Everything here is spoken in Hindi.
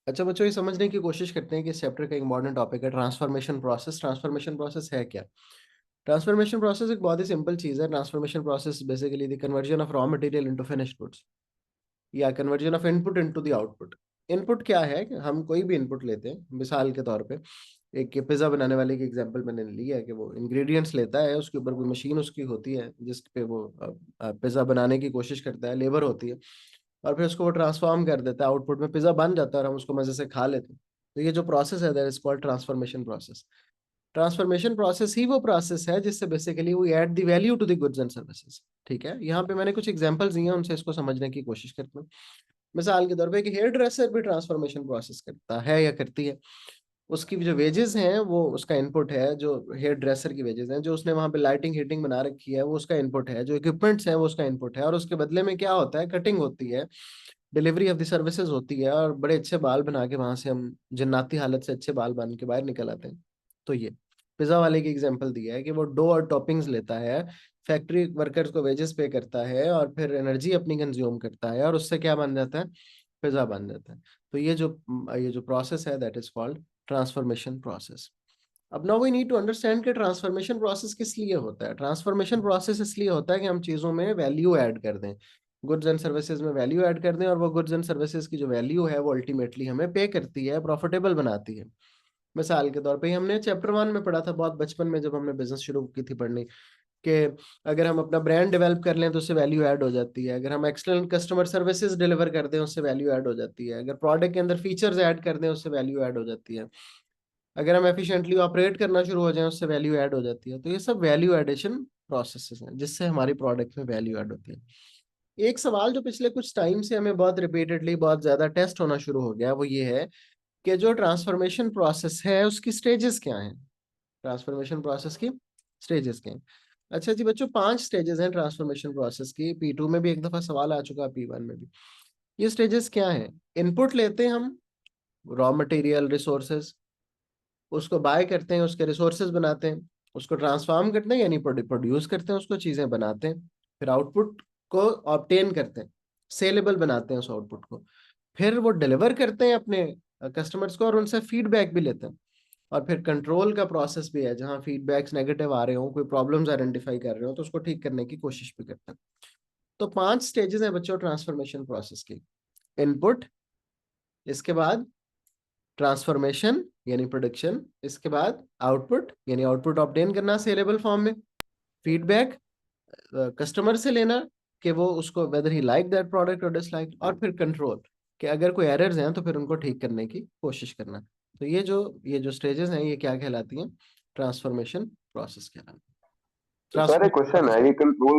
अच्छा बच्चों, ये समझने की कोशिश करते हैं कि इस चैप्टर का इंपॉर्टेंट टॉपिक है ट्रांसफॉर्मेशन प्रोसेस। ट्रांसफॉर्मेशन प्रोसेस है क्या? ट्रांसफॉर्मेशन प्रोसेस एक बहुत ही सिंपल चीज है। Transformation process basically the conversion of raw material into finished goods, या conversion of input into the output. Input क्या है कि हम कोई भी इनपुट लेते हैं, मिसाल के तौर पे एक पिज्जा बनाने वाले की एग्जांपल मैंने ली है कि वो इंग्रेडिएंट्स लेता है, उसके ऊपर कोई मशीन उसकी होती है जिस पे वो पिज्जा बनाने की कोशिश करता है, लेबर होती है, और फिर उसको वो ट्रांसफॉर्म कर देता है, आउटपुट में पिज्जा बन जाता है और हम उसको मजे से खा लेते हैं। तो ये जो प्रोसेस है that is called transformation process. Transformation process ही वो प्रोसेस है जिससे basically we add the value to the goods and services. ठीक है, यहाँ पे मैंने कुछ एग्जांपल्स दिए हैं, उनसे इसको समझने की कोशिश करते हैं। मिसाल के तौर पे कि हेयर ड्रेसर भी ट्रांसफॉर्मेशन प्रोसेस करता है या करती है। उसकी जो वेजेस हैं वो उसका इनपुट है, जो हेयर ड्रेसर की वेजेस हैं, जो उसने वहां पे लाइटिंग हीटिंग बना रखी है वो उसका इनपुट है, जो इक्विपमेंट्स हैं वो उसका इनपुट है, और उसके बदले में क्या होता है, कटिंग होती है, डिलीवरी ऑफ द सर्विसेज होती है, और बड़े अच्छे बाल बना के वहां से हम जन्नती हालत से अच्छे बाल बन के बाहर निकल आते हैं। तो ये पिज्जा वाले की एग्जांपल दिया है कि वो डो और टॉपिंग्स लेता है, फैक्ट्री वर्कर्स को वेजेस पे करता है, और फिर एनर्जी अपनी कंज्यूम करता है, और उससे क्या बन जाता है, पिज्जा बन जाता है। तो ये जो प्रोसेस है that is called transformation process. अब now we need to understand कि ट्रांसफॉर्मेशन प्रोसेस किस लिए होता है। ट्रांसफॉर्मेशन प्रोसेस इसलिए होता है कि हम चीजों में वैल्यू ऐड कर दें, गुड्स एंड सर्विसेज में वैल्यू ऐड कर दें, और वो गुड्स एंड सर्विसेज की जो वैल्यू है वो अल्टीमेटली हमें पे करती है, प्रॉफिटेबल बनाती है। मिसाल के तौर पे हमने चैप्टर 1 में पढ़ा था बहुत बचपन में, जब हमने बिजनेस शुरू की थी पढ़नी, कि अगर हम अपना ब्रांड डेवलप कर लें तो उससे वैल्यू ऐड हो जाती है, अगर हम एक्सलेंट कस्टमर सर्विसेज डिलीवर कर दें उससे वैल्यू ऐड हो जाती है, अगर प्रोडक्ट के अंदर फीचर्स ऐड कर दें उससे वैल्यू ऐड हो जाती है, अगर हम एफिशिएंटली ऑपरेट करना शुरू हो जाएं उससे वैल्यू ऐड हो जाती है। तो ये सब वैल्यू एडिशन प्रोसेसेस हैं जिससे हमारी प्रोडक्ट में वैल्यू ऐड होती है। एक सवाल जो पिछले कुछ टाइम से हमें बहुत रिपीटेडली बहुत ज्यादा टेस्ट होना शुरू हो गया वो ये है कि जो ट्रांसफॉर्मेशन प्रोसेस है उसकी स्टेजेस क्या हैं। ट्रांसफॉर्मेशन प्रोसेस की स्टेजेस क्या हैं? अच्छा जी बच्चों, 5 स्टेजेस हैं ट्रांसफॉर्मेशन प्रोसेस की। P2 में भी एक दफा सवाल आ चुका, P1 में भी। ये स्टेजेस क्या हैं? इनपुट लेते हैं हम, रॉ मटेरियल रिसोर्सेज, उसको बाय करते हैं, उसके रिसोर्सेज बनाते हैं, उसको ट्रांसफॉर्म करते हैं यानी प्रोड्यूस करते हैं, उसको चीजें बनाते हैं, फिर आउटपुट को ऑब्टेन करते हैं, सेलेबल बनाते हैं उस आउटपुट को, फिर वो डिलीवर करते हैं अपने कस्टमर्स को, और उनसे फीडबैक भी लेते हैं। और फिर कंट्रोल का प्रोसेस भी है, जहां फीडबैक्स नेगेटिव आ रहे हो, कोई प्रॉब्लम्स आइडेंटिफाई कर रहे हो तो उसको ठीक करने की कोशिश भी करते हैं। तो 5 स्टेजेस हैं बच्चों ट्रांसफॉर्मेशन प्रोसेस की। इनपुट, इसके बाद ट्रांसफॉर्मेशन यानी प्रोडक्शन, इसके बाद आउटपुट यानी आउटपुट ऑब्टेन करना सेलेबल फॉर्म में, फीडबैक कस्टमर से लेना कि वो उसको weather he like that product और डिसलाइक, और फिर कंट्रोल कि अगर कोई एरर्स हैं तो फिर उनको ठीक करने की कोशिश करना। तो ये जो स्टेजेस हैं ये क्या कहलाती हैं? ट्रांसफॉर्मेशन प्रोसेस कहलाती है। तो सर एक ट्रांसफॉर्मेशन क्वेश्चन है, प्रोसेस। ये कंट्रोल